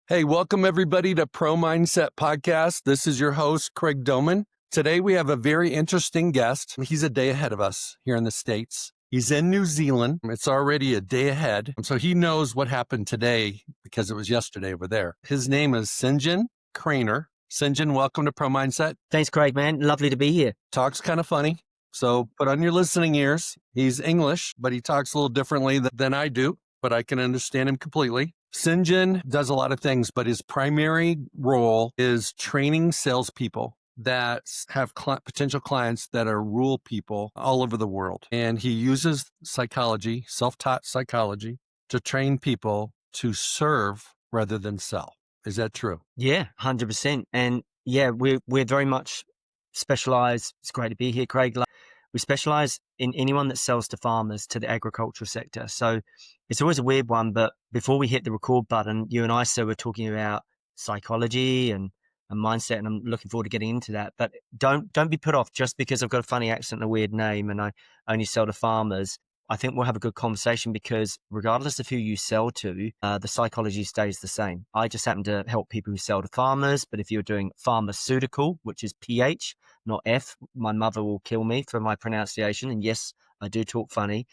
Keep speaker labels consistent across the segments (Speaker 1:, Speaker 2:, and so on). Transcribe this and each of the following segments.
Speaker 1: Hey, welcome everybody to Pro Mindset Podcast. This is your host, Craig Domann. Today we have a very interesting guest. He's a day ahead of us here in the States. He's in New Zealand. It's already a day ahead. So he knows what happened today because it was yesterday over there. His name is Sinjin Craner. Sinjin, welcome to Pro Mindset.
Speaker 2: Thanks, Craig, man. Lovely to be here.
Speaker 1: Talks kind of funny. So put on your listening ears. He's English, but he talks a little differently than I do, but I can understand him completely. Sinjin does a lot of things, but his primary role is training salespeople that have potential clients that are rural people all over the world. And he uses psychology, self-taught psychology, to train people to serve rather than sell. Is that true?
Speaker 2: Yeah, 100%. And yeah, we're very much specialized. It's great to be here, Craig. We specialize in anyone that sells to farmers, to the agricultural sector. So it's always a weird one, but before we hit the record button, you and I, sir, were talking about psychology and mindset, and I'm looking forward to getting into that. But don't be put off just because I've got a funny accent and a weird name and I only sell to farmers. I think we'll have a good conversation because regardless of who you sell to, the psychology stays the same. I just happen to help people who sell to farmers, but if you're doing pharmaceutical, which is PH, not F, my mother will kill me for my pronunciation. And yes, I do talk funny.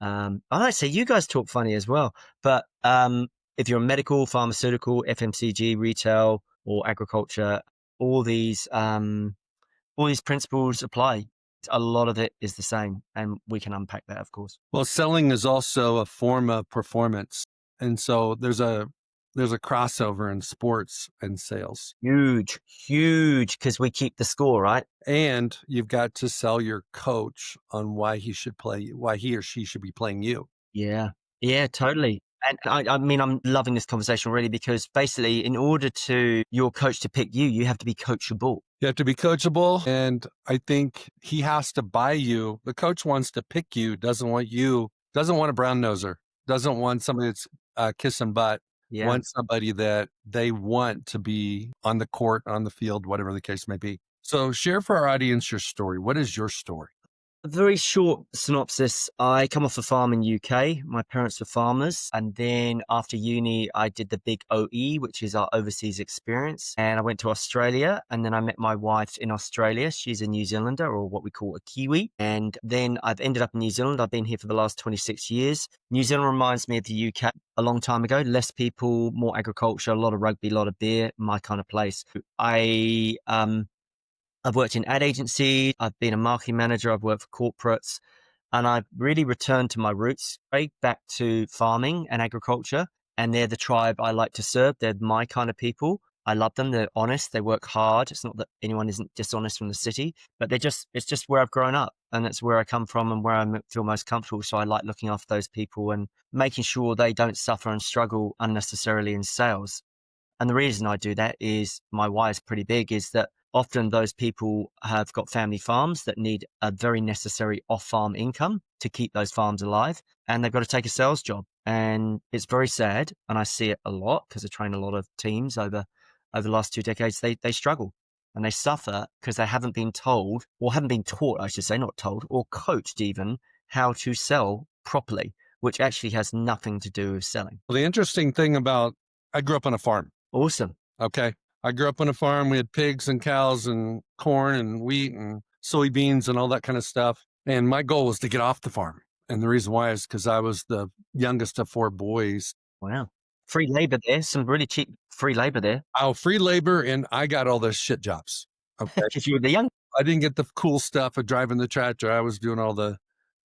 Speaker 2: I say you guys talk funny as well. But if you're medical, pharmaceutical, FMCG, retail, or agriculture, all these principles apply. A lot of it is the same, and we can unpack that, of course.
Speaker 1: Well, selling is also a form of performance. And so there's a crossover in sports and sales.
Speaker 2: Huge, because we keep the score, right?
Speaker 1: And you've got to sell your coach on why he or she should be playing you.
Speaker 2: Yeah, totally. And I mean, I'm loving this conversation already because basically in order to your coach to pick you, you have to be coachable.
Speaker 1: You have to be coachable. And I think he has to buy you. The coach wants to pick you, doesn't want a brown noser, doesn't want somebody that's kissing butt.
Speaker 2: Yeah.
Speaker 1: Want somebody that they want to be on the court, on the field, whatever the case may be. So share for our audience your story. What is your story?
Speaker 2: A very short synopsis. I come off a farm in UK. My parents were farmers. And then after uni, I did the big OE, which is our overseas experience. And I went to Australia. And then I met my wife in Australia. She's a New Zealander, or what we call a Kiwi. And then I've ended up in New Zealand. I've been here for the last 26 years. New Zealand reminds me of the UK a long time ago. Less people, more agriculture, a lot of rugby, a lot of beer, my kind of place. I've worked in ad agency. I've been a marketing manager. I've worked for corporates, and I've really returned to my roots, right back to farming and agriculture. And they're the tribe I like to serve. They're my kind of people. I love them. They're honest. They work hard. It's not that anyone isn't dishonest from the city, but it's just where I've grown up, and it's where I come from and where I feel most comfortable. So I like looking after those people and making sure they don't suffer and struggle unnecessarily in sales. And the reason I do that is my why is pretty big, is that often those people have got family farms that need a very necessary off-farm income to keep those farms alive, and they've got to take a sales job. And it's very sad, and I see it a lot because I train a lot of teams over the last 2 decades. They struggle and they suffer because they haven't been told, or haven't been taught, I should say, not told, or coached even, how to sell properly, which actually has nothing to do with selling.
Speaker 1: Well, the interesting thing I grew up on a farm.
Speaker 2: Awesome.
Speaker 1: Okay. I grew up on a farm. We had pigs and cows and corn and wheat and soybeans and all that kind of stuff. And my goal was to get off the farm. And the reason why is because I was the youngest of 4 boys.
Speaker 2: Wow. Free labor there. Some really cheap free labor there.
Speaker 1: Oh, free labor. And I got all the shit jobs. Okay.
Speaker 2: Because you were the young.
Speaker 1: I didn't get the cool stuff of driving the tractor. I was doing all the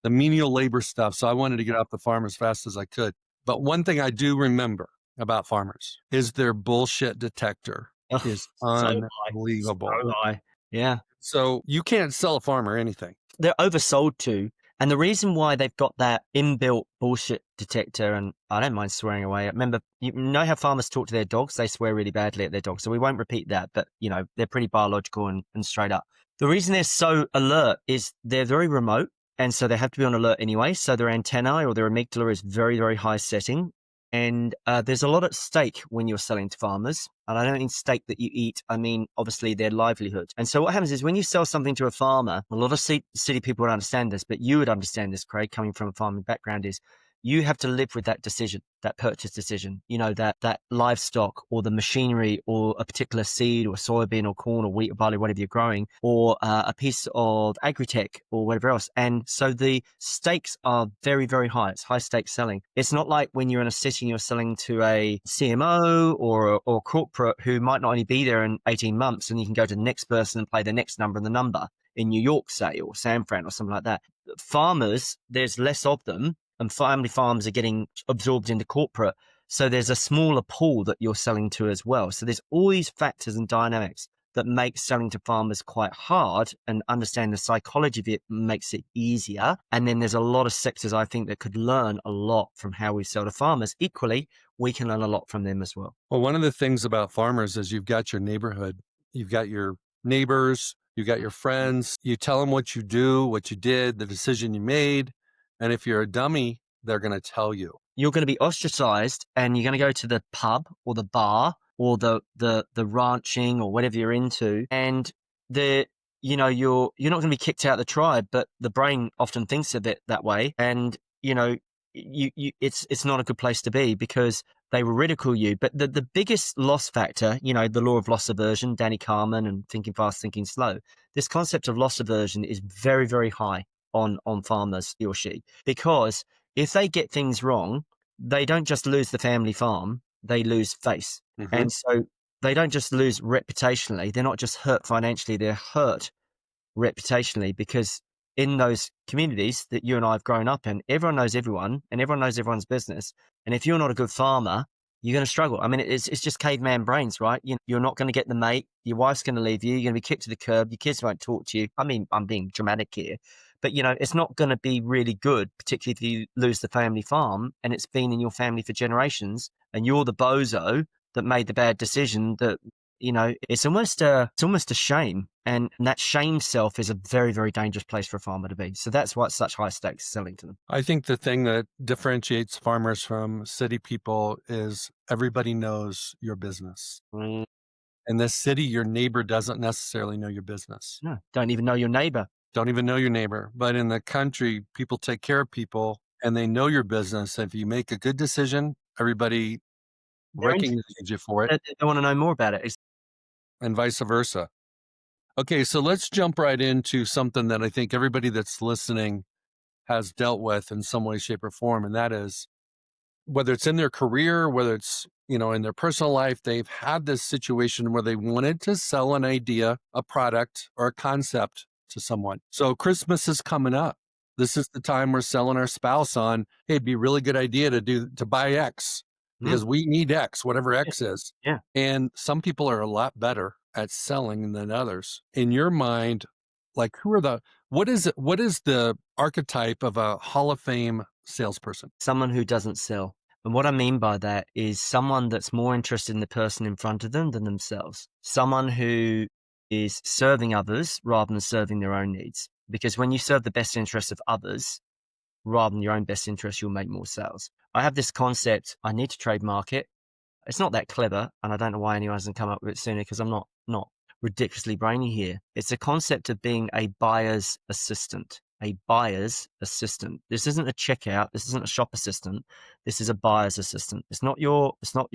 Speaker 1: menial labor stuff. So I wanted to get off the farm as fast as I could. But one thing I do remember about farmers is their bullshit detector is unbelievable.
Speaker 2: So high. Yeah.
Speaker 1: So you can't sell a farmer anything.
Speaker 2: They're oversold to. And the reason why they've got that inbuilt bullshit detector, and I don't mind swearing away. Remember, you know how farmers talk to their dogs? They swear really badly at their dogs. So we won't repeat that, but they're pretty biological and straight up. The reason they're so alert is they're very remote. And so they have to be on alert anyway. So their antennae or their amygdala is very, very high setting. And there's a lot at stake when you're selling to farmers. And I don't mean steak that you eat. I mean, obviously, their livelihood. And so what happens is when you sell something to a farmer, a lot of city people would understand this, but you would understand this, Craig, coming from a farming background, is you have to live with that decision, that purchase decision, that livestock or the machinery or a particular seed or soybean or corn or wheat or barley, whatever you're growing, or a piece of agri-tech or whatever else. And so the stakes are very, very high. It's high stakes selling. It's not like when you're in a city and you're selling to a CMO or corporate who might not only be there in 18 months and you can go to the next person and play the next number and the number in New York, say, or San Fran or something like that. Farmers, there's less of them, and family farms are getting absorbed into corporate. So there's a smaller pool that you're selling to as well. So there's all these factors and dynamics that make selling to farmers quite hard, and understanding the psychology of it makes it easier. And then there's a lot of sectors I think that could learn a lot from how we sell to farmers. Equally, we can learn a lot from them as well.
Speaker 1: Well, one of the things about farmers is you've got your neighborhood, you've got your neighbors, you got your friends. You tell them what you do, what you did, the decision you made. And if you're a dummy, they're going to tell you.
Speaker 2: You're going to be ostracized, and you're going to go to the pub or the bar or the ranching or whatever you're into, and you're not going to be kicked out of the tribe, but the brain often thinks of it that way, and it's not a good place to be because they will ridicule you. But the biggest loss factor, the law of loss aversion, Danny Carmen and Thinking Fast, Thinking Slow, this concept of loss aversion is very, very high on farmers, he or she, because if they get things wrong, they don't just lose the family farm, they lose face.
Speaker 1: Mm-hmm.
Speaker 2: And so they don't just lose reputationally, they're not just hurt financially, they're hurt reputationally, because in those communities that you and I have grown up in, everyone knows everyone and everyone knows everyone's business. And if you're not a good farmer, you're going to struggle. I mean, it's just caveman brains, right? You're not going to get the mate. Your wife's going to leave you. You're going to be kicked to the curb. Your kids won't talk to you. I mean, I'm being dramatic here, but it's not going to be really good, particularly if you lose the family farm and it's been in your family for generations and you're the bozo that made the bad decision. That it's almost a shame, and that shame self is a very, very dangerous place for a farmer to be. So that's why it's such high stakes selling to them.
Speaker 1: I think the thing that differentiates farmers from city people is everybody knows your business.
Speaker 2: Mm.
Speaker 1: In this city, your neighbor doesn't necessarily know your business.
Speaker 2: No, don't even know your neighbor.
Speaker 1: Don't even know your neighbor. But in the country, people take care of people and they know your business. If you make a good decision, everybody recognizes you for it.
Speaker 2: They want to know more about it.
Speaker 1: And vice versa. Okay, so let's jump right into something that I think everybody that's listening has dealt with in some way, shape, or form. And that is, whether it's in their career, whether it's, in their personal life, they've had this situation where they wanted to sell an idea, a product, or a concept to someone. So Christmas is coming up. This is the time we're selling our spouse on, hey, it'd be a really good idea to buy X because we need X, whatever X is.
Speaker 2: Yeah.
Speaker 1: And some people are a lot better at selling than others. In your mind, like what is the archetype of a Hall of Fame salesperson?
Speaker 2: Someone who doesn't sell. And what I mean by that is someone that's more interested in the person in front of them than themselves. Someone who is serving others rather than serving their own needs. Because when you serve the best interests of others rather than your own best interests, you'll make more sales. I have this concept, I need to trademark it. It's not that clever, and I don't know why anyone hasn't come up with it sooner, because I'm not ridiculously brainy here. It's a concept of being a buyer's assistant. A buyer's assistant. This isn't a checkout. This isn't a shop assistant. This is a buyer's assistant. It's not your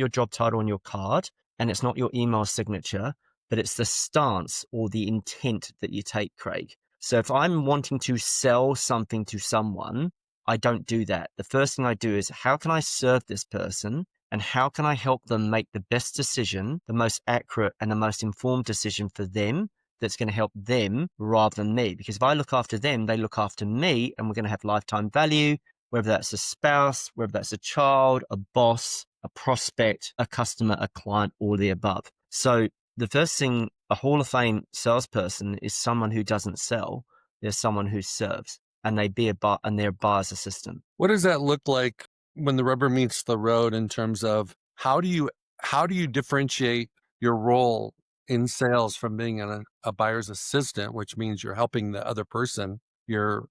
Speaker 2: job title on your card, and it's not your email signature, but it's the stance or the intent that you take, Craig. So if I'm wanting to sell something to someone, I don't do that. The first thing I do is, how can I serve this person? And how can I help them make the best decision, the most accurate and the most informed decision for them that's going to help them rather than me? Because if I look after them, they look after me, and we're going to have lifetime value, whether that's a spouse, whether that's a child, a boss, a prospect, a customer, a client, or the above. So the first thing, a Hall of Fame salesperson is someone who doesn't sell. They're someone who serves, and they're a buyer's assistant.
Speaker 1: What does that look like when the rubber meets the road in terms of how do you differentiate your role in sales from being a buyer's assistant, which means you're helping the other person, you're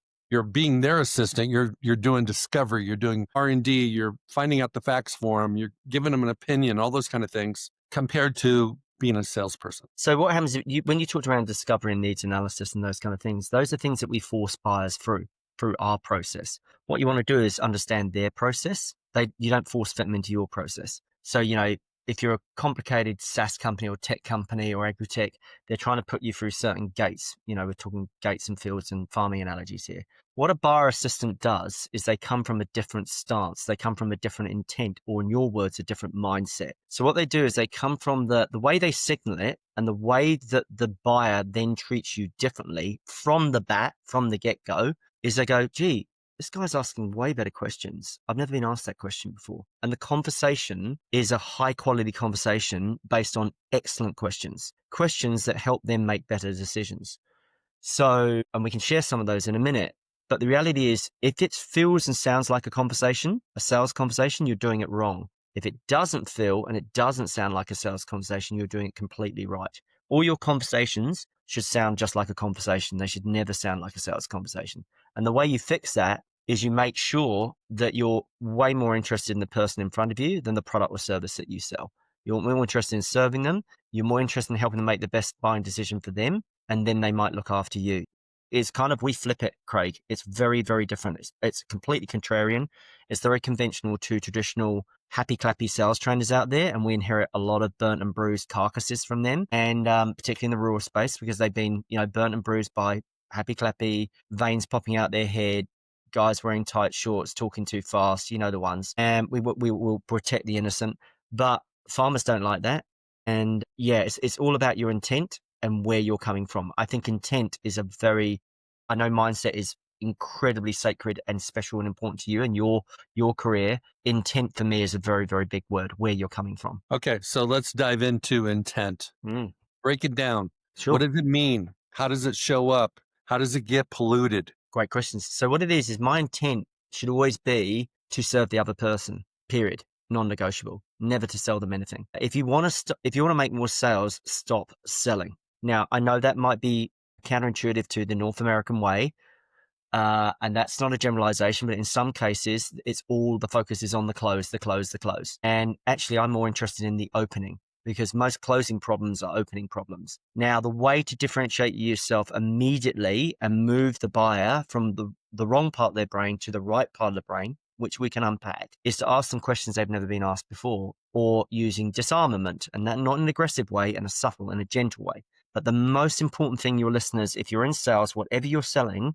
Speaker 1: being their assistant, you're doing discovery, you're doing R&D, you're finding out the facts for them, you're giving them an opinion, all those kind of things, compared to being a salesperson.
Speaker 2: So what happens when you talked around discovery and needs analysis and those kind of things, those are things that we force buyers through. through our process. What you want to do is understand their process. You don't force fit them into your process. So, if you're a complicated SaaS company or tech company or agri-tech, they're trying to put you through certain gates. We're talking gates and fields and farming analogies here. What a buyer assistant does is they come from a different stance. They come from a different intent, or in your words, a different mindset. So what they do is they come from the way they signal it and the way that the buyer then treats you differently from the get-go, is they go, gee, this guy's asking way better questions. I've never been asked that question before. And the conversation is a high quality conversation based on excellent questions that help them make better decisions. So, and we can share some of those in a minute. But the reality is, if it feels and sounds like a sales conversation, you're doing it wrong. If it doesn't feel and it doesn't sound like a sales conversation, you're doing it completely right. All your conversations should sound just like a conversation. They should never sound like a sales conversation. And the way you fix that is you make sure that you're way more interested in the person in front of you than the product or service that you sell. You're more interested in serving them. You're more interested in helping them make the best buying decision for them. And then they might look after you. It's kind of, we flip it, Craig. It's very, very different. It's completely contrarian. It's very conventional to traditional happy clappy sales trainers out there. And we inherit a lot of burnt and bruised carcasses from them. And particularly in the rural space, because they've been, burnt and bruised by happy clappy, veins popping out their head, guys wearing tight shorts, talking too fast, the ones. And we will protect the innocent. But farmers don't like that. And yeah, it's all about your intent and where you're coming from. I think intent is I know mindset is incredibly sacred and special and important to you and your career. Intent for me is a very, very big word, where you're coming from.
Speaker 1: Okay, so let's dive into intent. Break it down.
Speaker 2: Sure.
Speaker 1: What does it mean? How does it show up? How does it get polluted?
Speaker 2: Great questions. So what it is my intent should always be to serve the other person, period. Non-negotiable, never to sell them anything. If you want to make more sales, stop selling. Now, I know that might be counterintuitive to the North American way, and that's not a generalization, but in some cases, the focus is on the close. And actually, I'm more interested in the opening, because most closing problems are opening problems. Now, the way to differentiate yourself immediately and move the buyer from the wrong part of their brain to the right part of the brain, which we can unpack, is to ask them questions they've never been asked before, or using disarmament, and that not in an aggressive way, and a subtle and a gentle way. But the most important thing, your listeners, if you're in sales, whatever you're selling,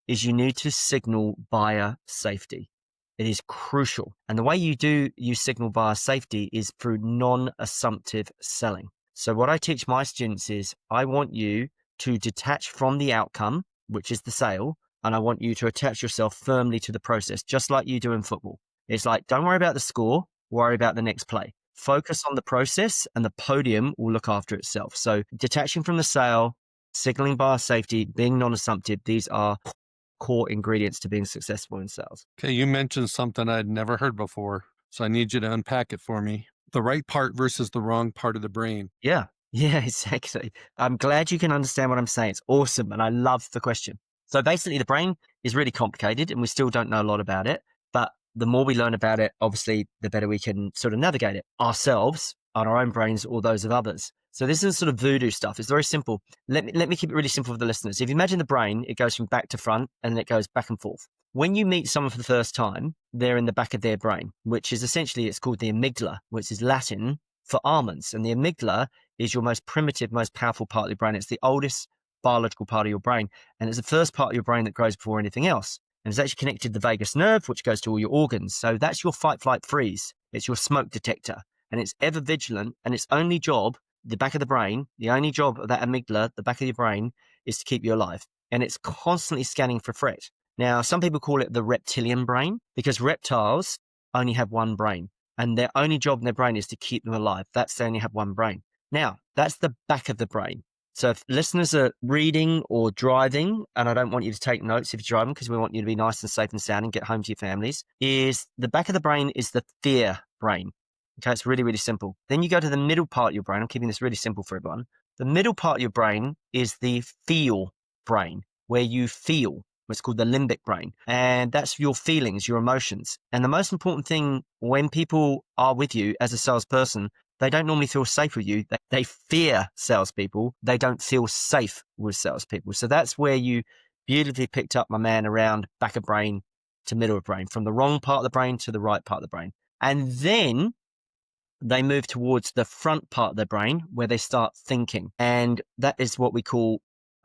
Speaker 2: is you need to signal buyer safety. It is crucial. And the way you signal buyer safety is through non-assumptive selling. So what I teach my students is, I want you to detach from the outcome, which is the sale, and I want you to attach yourself firmly to the process, just like you do in football. It's like, don't worry about the score, worry about the next play. Focus on the process, and the podium will look after itself. So detaching from the sale, signaling buyer safety, being non-assumptive, these are core ingredients to being successful in sales.
Speaker 1: Okay, you mentioned something I'd never heard before, so I need you to unpack it for me. The right part versus the wrong part of the brain.
Speaker 2: Yeah, exactly. I'm glad you can understand what I'm saying. It's awesome, and I love the question. So basically, the brain is really complicated, and we still don't know a lot about it. But the more we learn about it, obviously, the better we can sort of navigate it ourselves, on our own brains, or those of others. So this is sort of voodoo stuff. It's very simple. Let me keep it really simple for the listeners. If you imagine the brain, it goes from back to front, and then it goes back and forth. When you meet someone for the first time, they're in the back of their brain, which is essentially, it's called the amygdala, which is Latin for almonds. And the amygdala is your most primitive, most powerful part of your brain. It's the oldest biological part of your brain. And it's the first part of your brain that grows before anything else. And it's actually connected to the vagus nerve, which goes to all your organs. So that's your fight, flight, freeze. It's your smoke detector. And it's ever vigilant. And its only job, the back of the brain, the only job of that amygdala, the back of your brain, is to keep you alive. And it's constantly scanning for threat. Now, some people call it the reptilian brain, because reptiles only have one brain. And their only job in their brain is to keep them alive. They only have one brain. Now, that's the back of the brain. So if listeners are reading or driving, and I don't want you to take notes if you're driving, because we want you to be nice and safe and sound and get home to your families, is the back of the brain is the fear brain. Okay, it's really, really simple. Then you go to the middle part of your brain. I'm keeping this really simple for everyone. The middle part of your brain is the feel brain, where you feel. It's called the limbic brain. And that's your feelings, your emotions. And the most important thing when people are with you as a salesperson, they don't normally feel safe with you. They fear salespeople. They don't feel safe with salespeople. So that's where you beautifully picked up my man around back of brain to middle of brain, from the wrong part of the brain to the right part of the brain. And then they move towards the front part of their brain where they start thinking. And that is what we call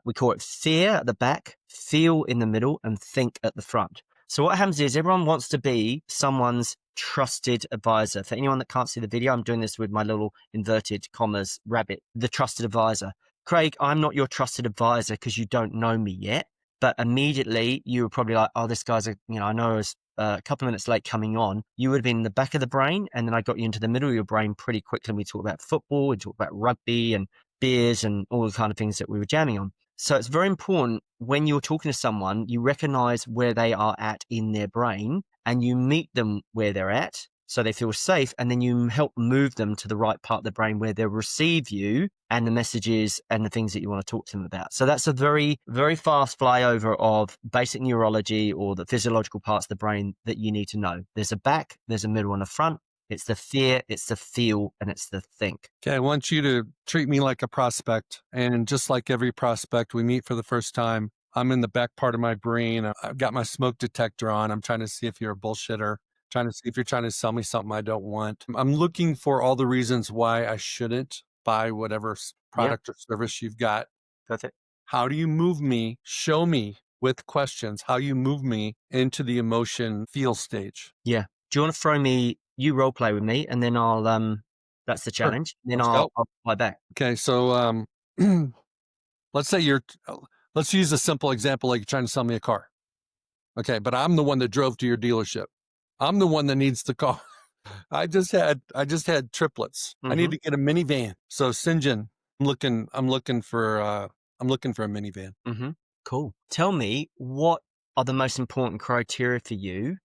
Speaker 2: it fear at the back, feel in the middle, and think at the front. So what happens is everyone wants to be someone's trusted advisor. For anyone that can't see the video, I'm doing this with my little inverted commas rabbit, the trusted advisor. Craig, I'm not your trusted advisor because you don't know me yet. But immediately you were probably like, oh, this guy's I know I was a couple of minutes late coming on. You would have been in the back of the brain, and then I got you into the middle of your brain pretty quickly. And we talked about football, we talked about rugby and beers and all the kind of things that we were jamming on. So it's very important when you're talking to someone, you recognize where they are at in their brain and you meet them where they're at so they feel safe. And then you help move them to the right part of the brain where they'll receive you and the messages and the things that you want to talk to them about. So that's a very, very fast flyover of basic neurology or the physiological parts of the brain that you need to know. There's a back, there's a middle and a front. It's the fear, it's the feel, and it's the think.
Speaker 1: Okay, I want you to treat me like a prospect. And just like every prospect we meet for the first time, I'm in the back part of my brain. I've got my smoke detector on. I'm trying to see if you're a bullshitter, trying to see if you're trying to sell me something I don't want. I'm looking for all the reasons why I shouldn't buy whatever product or service you've got.
Speaker 2: That's it.
Speaker 1: How do you move me? Show me with questions how you move me into the emotion feel stage.
Speaker 2: Yeah. Do you want to throw me, you role play with me, and then I'll, that's the
Speaker 1: Sure.
Speaker 2: challenge. Then
Speaker 1: Let's
Speaker 2: I'll
Speaker 1: go.
Speaker 2: reply back.
Speaker 1: Okay, so let's say let's use a simple example like you're trying to sell me a car. Okay, but I'm the one that drove to your dealership. I'm the one that needs the car. I just had triplets. I need to get a minivan. So Sinjin, I'm looking for a minivan.
Speaker 2: Cool. Tell me, what are the most important criteria for you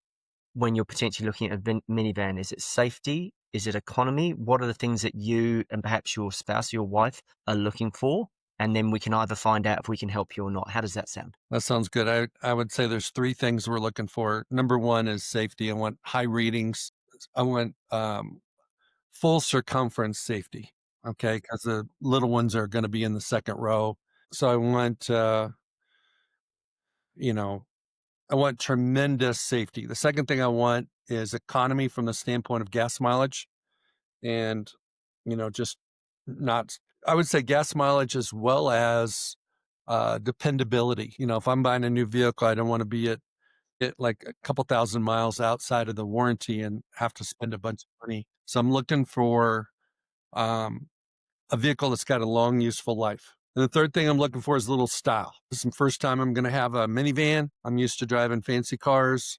Speaker 2: when you're potentially looking at a minivan? Is it safety? Is it economy? What are the things that you and perhaps your spouse, your wife are looking for? And then we can either find out if we can help you or not. How does that sound?
Speaker 1: That sounds good. I would say there's three things we're looking for. Number one is safety. I want high readings. I want full circumference safety. Okay, because the little ones are going to be in the second row. So I want I want tremendous safety. The second thing I want is economy from the standpoint of gas mileage, and just not. I would say gas mileage as well as dependability. If I'm buying a new vehicle, I don't want to be at like a couple thousand miles outside of the warranty and have to spend a bunch of money. So I'm looking for a vehicle that's got a long, useful life. And the third thing I'm looking for is a little style. This is the first time I'm going to have a minivan. I'm used to driving fancy cars,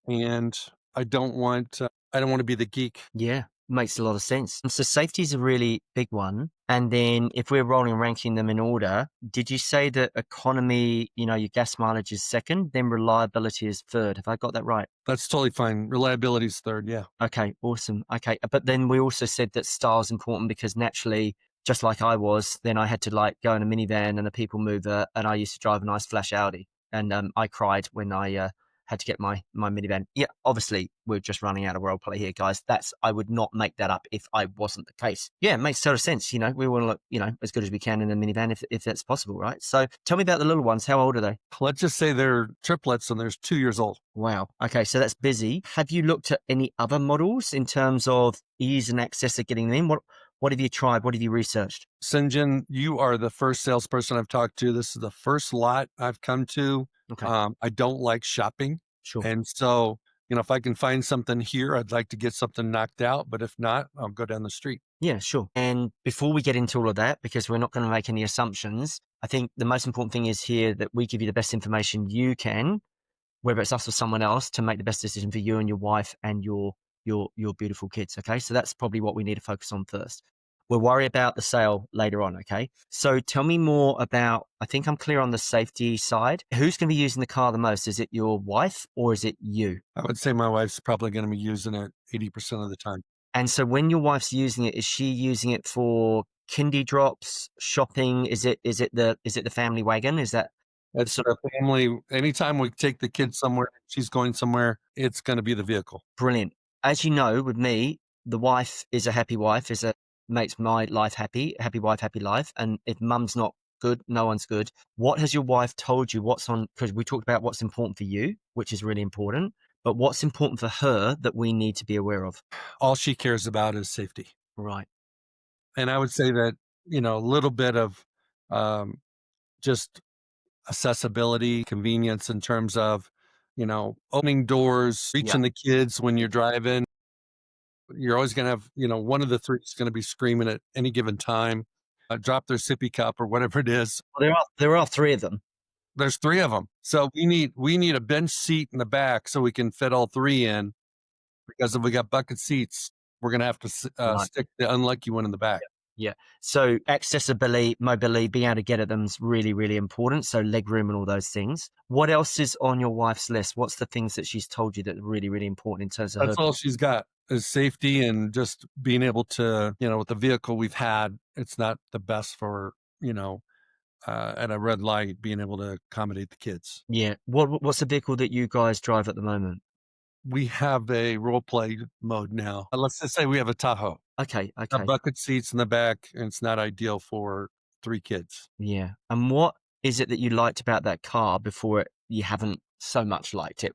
Speaker 1: and I don't want to be the geek.
Speaker 2: Yeah, makes a lot of sense. So safety is a really big one. And then if we're rolling ranking them in order, did you say that economy, your gas mileage is second, then reliability is third? Have I got that right?
Speaker 1: That's totally fine. Reliability is third. Yeah.
Speaker 2: Okay, awesome. Okay. But then we also said that style is important because naturally, just like I was, then I had to go in a minivan and a people mover, and I used to drive a nice flash Audi. And I cried when I had to get my minivan. Yeah, obviously we're just running out of role play here, guys. I would not make that up if I wasn't the case. Yeah, it makes total sense. We want to look, as good as we can in a minivan if that's possible, right? So tell me about the little ones. How old are they?
Speaker 1: Let's just say they're triplets and they're 2 years old.
Speaker 2: Wow. Okay, so that's busy. Have you looked at any other models in terms of ease and access of getting them in? What have you tried? What have you researched?
Speaker 1: Sinjin, you are the first salesperson I've talked to. This is the first lot I've come to.
Speaker 2: Okay.
Speaker 1: I don't like shopping.
Speaker 2: Sure.
Speaker 1: And so, if I can find something here, I'd like to get something knocked out. But if not, I'll go down the street.
Speaker 2: Yeah, sure. And before we get into all of that, because we're not going to make any assumptions, I think the most important thing is here that we give you the best information you can, whether it's us or someone else, to make the best decision for you and your wife and your beautiful kids. Okay. So that's probably what we need to focus on first. We'll worry about the sale later on. Okay. So tell me more about, I think I'm clear on the safety side. Who's going to be using the car the most? Is it your wife or is it you?
Speaker 1: I would say my wife's probably going to be using it 80% of the time.
Speaker 2: And so when your wife's using it, is she using it for kindy drops, shopping? Is it the family wagon? Is that?
Speaker 1: It's sort of family. Anytime we take the kids somewhere, she's going somewhere, it's going to be the vehicle.
Speaker 2: Brilliant. As you know, with me, the wife is a happy wife, makes my life happy wife, happy life. And if mum's not good, no one's good. What has your wife told you? What's on? Because we talked about what's important for you, which is really important, but what's important for her that we need to be aware of?
Speaker 1: All she cares about is safety.
Speaker 2: Right.
Speaker 1: And I would say that, a little bit of um, just accessibility, convenience in terms of, opening doors,
Speaker 2: Yeah.
Speaker 1: reaching the kids when you're driving. You're always going to have, one of the three is going to be screaming at any given time, drop their sippy cup or whatever it is.
Speaker 2: Well, there are three of them.
Speaker 1: There's three of them. So we need a bench seat in the back so we can fit all three in, because if we got bucket seats, we're going to have to
Speaker 2: Right.
Speaker 1: stick the unlucky one in the back.
Speaker 2: Yeah. So accessibility, mobility, being able to get at them is really, really important. So leg room and all those things. What else is on your wife's list? What's the things that she's told you that are really, really important in terms of her?
Speaker 1: That's all she's got is safety and just being able to, with the vehicle we've had, it's not the best for, at a red light, being able to accommodate the kids.
Speaker 2: Yeah. What's the vehicle that you guys drive at the moment?
Speaker 1: We have a role play mode now. Let's just say we have a Tahoe.
Speaker 2: Okay.
Speaker 1: Got
Speaker 2: Okay.
Speaker 1: bucket seats in the back, and it's not ideal for three kids.
Speaker 2: Yeah. And what is it that you liked about that car before you haven't so much liked it?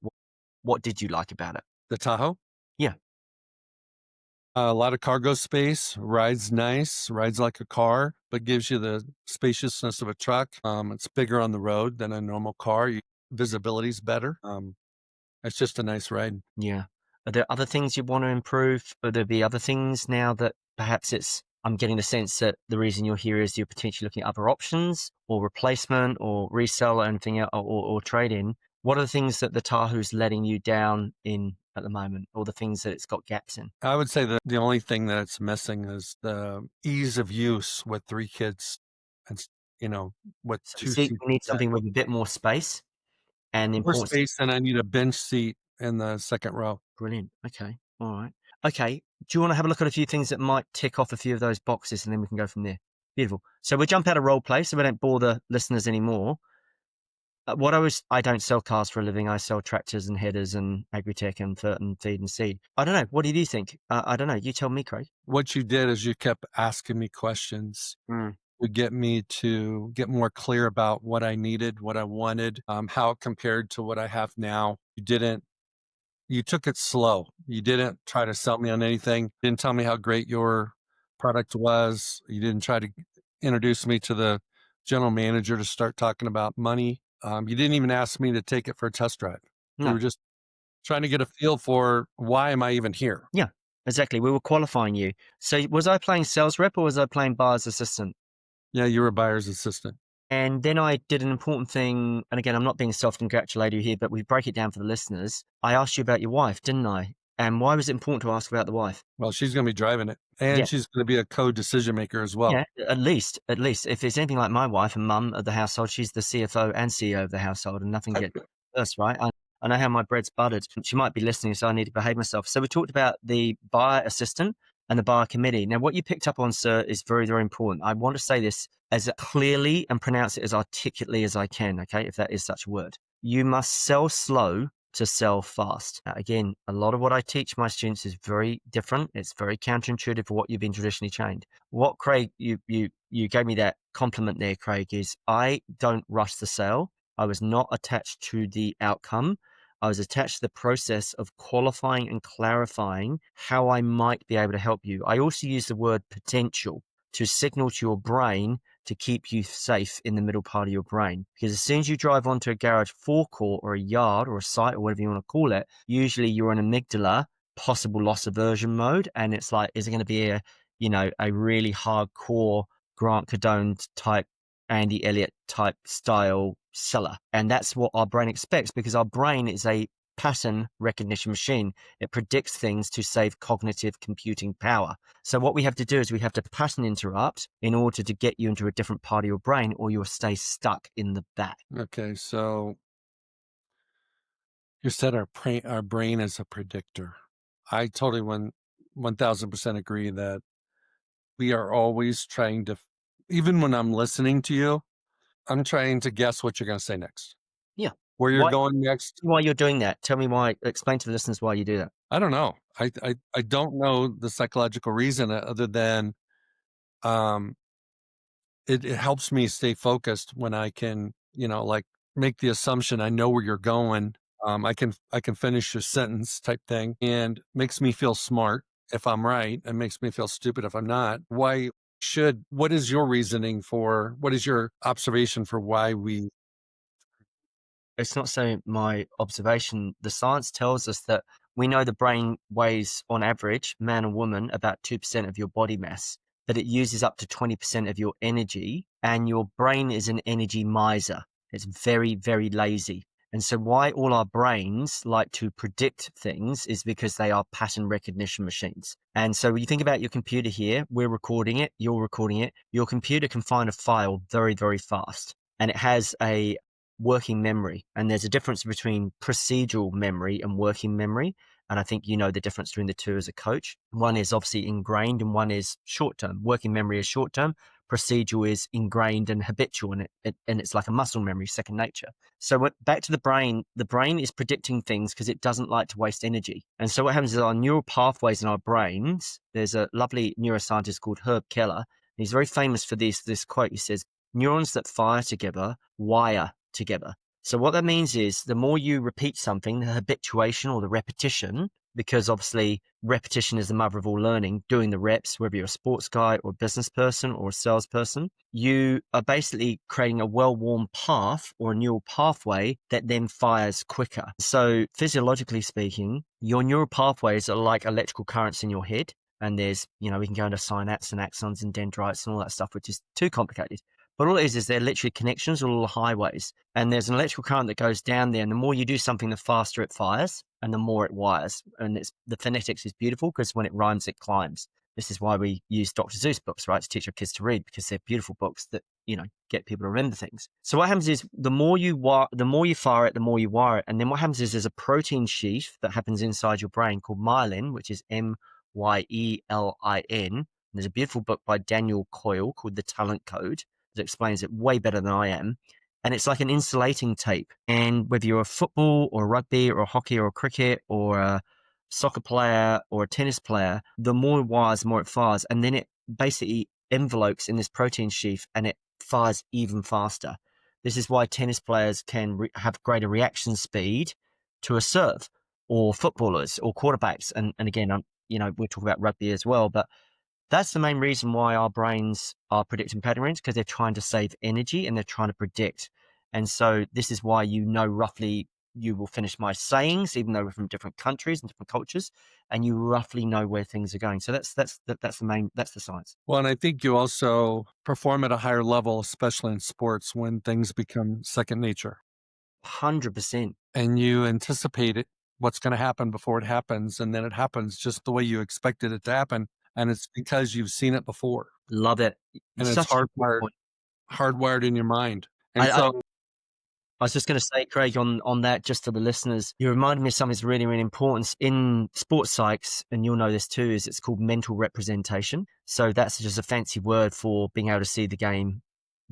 Speaker 2: What did you like about it?
Speaker 1: The Tahoe,
Speaker 2: Yeah.
Speaker 1: a lot of cargo space, rides nice, rides like a car, but gives you the spaciousness of a truck. It's bigger on the road than a normal car. Visibility's better. It's just a nice ride.
Speaker 2: Yeah. Are there other things you want to improve? Will there be other things now that perhaps I'm getting the sense that the reason you're here is you're potentially looking at other options or replacement or resell or anything else or trade in? What are the things that the Tahoe's letting you down in at the moment, or the things that it's got gaps in?
Speaker 1: I would say that the only thing that it's missing is the ease of use with three kids and, with
Speaker 2: So you
Speaker 1: two
Speaker 2: see,
Speaker 1: seats.
Speaker 2: we need something with a bit more space and the
Speaker 1: More
Speaker 2: importance.
Speaker 1: space, and I need a bench seat in the second row.
Speaker 2: Brilliant. Okay. All right. Okay. Do you want to have a look at a few things that might tick off a few of those boxes and then we can go from there? Beautiful. So we'll jump out of role play so we don't bore the listeners anymore. I don't sell cars for a living. I sell tractors and headers and agri-tech and feed and seed. I don't know. What did you think? I don't know. You tell me, Craig.
Speaker 1: What you did is you kept asking me questions
Speaker 2: Mm.
Speaker 1: to get me to get more clear about what I needed, what I wanted, how it compared to what I have now. You took it slow. You didn't try to sell me on anything. Didn't tell me how great your product was. You didn't try to introduce me to the general manager to start talking about money. You didn't even ask me to take it for a test drive. You
Speaker 2: No.
Speaker 1: were just trying to get a feel for, why am I even here?
Speaker 2: Yeah, exactly. We were qualifying you. So was I playing sales rep or was I playing buyer's assistant?
Speaker 1: Yeah, you were a buyer's assistant.
Speaker 2: And then I did an important thing. And again, I'm not being self-congratulatory here, but we break it down for the listeners. I asked you about your wife, didn't I? And why was it important to ask about the wife?
Speaker 1: Well, she's going to be driving it, and
Speaker 2: Yeah.
Speaker 1: she's going to be a co-decision maker as well.
Speaker 2: Yeah, at least. If it's anything like my wife and mum of the household, she's the CFO and CEO of the household, and nothing gets worse, right? I know how my bread's buttered. She might be listening, so I need to behave myself. So we talked about the buyer assistant and the buyer committee. Now, what you picked up on, sir, is very, very important. I want to say this as clearly and pronounce it as articulately as I can, okay, if that is such a word. You must sell slow to sell fast. Now, again, a lot of what I teach my students is very different. It's very counterintuitive for what you've been traditionally trained. What Craig, you gave me that compliment there, Craig, is I don't rush the sale. I was not attached to the outcome. I was attached to the process of qualifying and clarifying how I might be able to help you. I also use the word potential to signal to your brain to keep you safe in the middle part of your brain. Because as soon as you drive onto a garage forecourt or a yard or a site or whatever you want to call it, usually you're in amygdala, possible loss aversion mode. And it's like, is it going to be a really hardcore Grant Cardone type, Andy Elliott type style seller? And that's what our brain expects, because our brain is a pattern recognition machine. It predicts things to save cognitive computing power. So what we have to do is we have to pattern interrupt in order to get you into a different part of your brain, or you'll stay stuck in the back.
Speaker 1: Okay, so you said our brain is a predictor. I totally 1000% agree that we are always trying to, even when I'm listening to you, I'm trying to guess what you're going to say next,
Speaker 2: Yeah.
Speaker 1: where you're
Speaker 2: Why,
Speaker 1: going next.
Speaker 2: why you're doing that? Tell me why. Explain to the listeners why you do that.
Speaker 1: I don't know. I don't know the psychological reason, other than, um, it helps me stay focused when I can, like make the assumption I know where you're going. I can finish a sentence type thing, and makes me feel smart if I'm right, and makes me feel stupid if I'm not. What is your reasoning for, what is your observation for why we
Speaker 2: It's not so my observation. The science tells us that we know the brain weighs, on average, man and woman, about 2% of your body mass, that it uses up to 20% of your energy, and your brain is an energy miser. It's very, very lazy. And so, why all our brains like to predict things is because they are pattern recognition machines. And so, when you think about your computer here, we're recording it, you're recording it. Your computer can find a file very, very fast, and it has a working memory. And there's a difference between procedural memory and working memory. And I think you know the difference between the two as a coach. One is obviously ingrained and one is short term. Working memory is short term. Procedural is ingrained and habitual, and it's like a muscle memory, second nature. So back to the brain is predicting things because it doesn't like to waste energy. And so what happens is our neural pathways in our brains, there's a lovely neuroscientist called Herb Keller. He's very famous for this quote. He says, neurons that fire together wire together. So what that means is the more you repeat something, the habituation or the repetition, because obviously repetition is the mother of all learning, doing the reps, whether you're a sports guy or a business person or a salesperson, you are basically creating a well-worn path or a neural pathway that then fires quicker. So physiologically speaking, your neural pathways are like electrical currents in your head. And there's, we can go into synapses and axons and dendrites and all that stuff, which is too complicated. But all it is they're literally connections or little highways. And there's an electrical current that goes down there. And the more you do something, the faster it fires and the more it wires. And the phonetics is beautiful because when it rhymes, it climbs. This is why we use Dr. Seuss books, right? To teach our kids to read, because they're beautiful books that, get people to remember things. So what happens is the more you fire it, the more you wire it. And then what happens is there's a protein sheath that happens inside your brain called myelin, which is Myelin. There's a beautiful book by Daniel Coyle called The Talent Code that explains it way better than I am. And it's like an insulating tape. And whether you're a football or a rugby or a hockey or a cricket or a soccer player or a tennis player, the more it wires, the more it fires. And then it basically envelopes in this protein sheath and it fires even faster. This is why tennis players can have greater reaction speed to a serve, or footballers or quarterbacks. And again, we'll talk about rugby as well, but that's the main reason why our brains are predicting patterns, because they're trying to save energy and they're trying to predict. And so this is why roughly you will finish my sayings, even though we're from different countries and different cultures, and you roughly know where things are going. So that's the science.
Speaker 1: Well, and I think you also perform at a higher level, especially in sports, when things become second nature
Speaker 2: 100%.
Speaker 1: and you anticipate it, what's going to happen before it happens. And then it happens just the way you expected it to happen. And it's because you've seen it before.
Speaker 2: Love it.
Speaker 1: And it's
Speaker 2: Such a good point.
Speaker 1: hardwired in your mind. And
Speaker 2: I
Speaker 1: so
Speaker 2: was just going to say, Craig, on that, just for the listeners, you reminded me of something that's really, really important in sports psychs, and you'll know this too, is it's called mental representation. So that's just a fancy word for being able to see the game